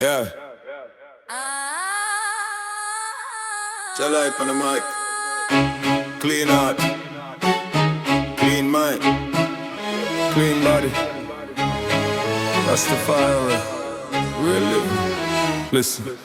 Yeah. Jah Light on the mic. Clean heart, clean mind, clean body. Rastafari, real living. Listen.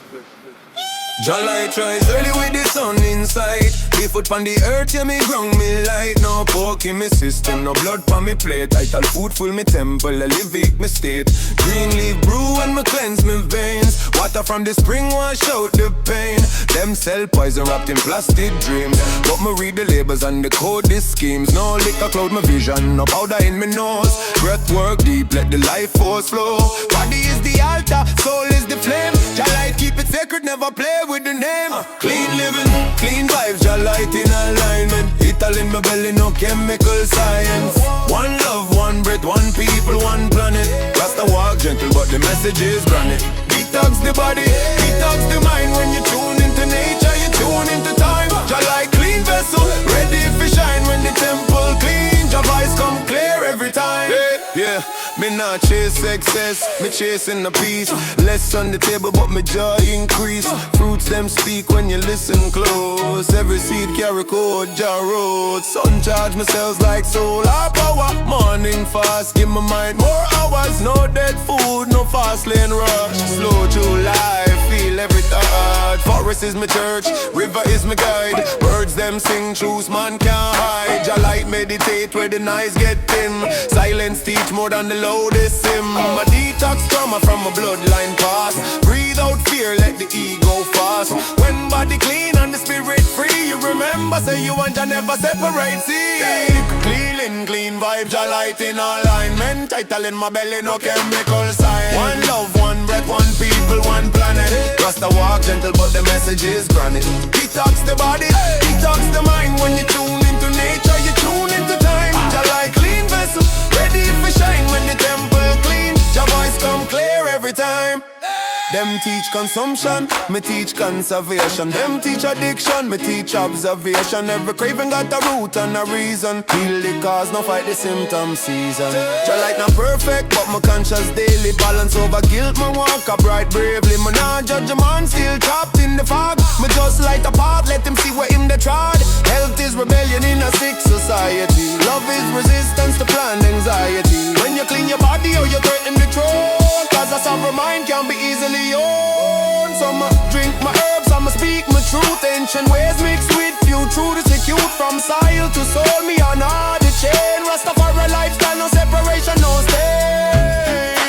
Jah Light rise early with the sun inside. 3 foot on the earth, yeah, me ground me light. No pork in me system, no blood on me plate. Ital food full me temple, I live it me state. Green leaf brew and me cleanse me veins. Water from the spring wash out the pain. Them sell poison wrapped in plastic dreams, but me read the labels and the code the schemes. No liquor cloud my vision, no powder in me nose. Breath work deep, let the life force flow. Body is the altar, soul is the flame. Jah Light keep it sacred, never play with the name. Clean living, clean vibes, Jah Light in alignment. Ital in my belly, no chemical science. One love, one breath, one people, one planet. Rasta walk gentle, but the message is granite. Detox the body, detox the mind. When you tune into nature, you tune into time. Jah Light clean vessel, ready for shine. When the temple clean, Jah voice come clear every time. Yeah, me not chase success, me chasing the peace. Less on the table, but me joy increase. Fruits them speak when you listen close. Every seed carry code, Jah road. Sun charge my cells like solar power. Morning fast, give my mind more hours. No dead food, no fast lane rush. Slow through life, feel every thought. Forest is my church, river is my guide. Birds them sing, truth man can't hide. Jah Light meditate where the nights get dim. Silence teach more than the loudest sim. My detox trauma from my bloodline pass. Breathe out fear, let the ego fast. When body clean and the spirit free, you remember say you and Jah never separate. See, clean vibe, Jah Light in alignment. Ital in my belly, no chemical sign. One love, one breath, one people, one planet. Rasta walk gentle, but the message is granite. Detox the body, detox the mind. When you tune into nature, you tune into time. Jah Light clean vessel, ready for shine. When the temple clean, Jah voice come clear every time. Them teach consumption, me teach conservation. Them teach addiction, me teach observation. Every craving got a root and a reason. Heal the cause, no fight the symptom season. Jah Light not perfect, but my conscious daily balance over guilt. Me walk upright bravely, me not judge a man still trapped in the fog. Me just light a path, let him see where him the trod. Health is rebellion in a sick society. Love is resistance to planned anxiety. When you clean your body or you threaten the throne, cause a sober mind can be easily owned. So I'ma drink my herbs, I'ma speak my truth. Ancient ways mixed with few truth is acute. From soil to soul, me on all the chain. Rastafari lifestyle, no separation, no stain.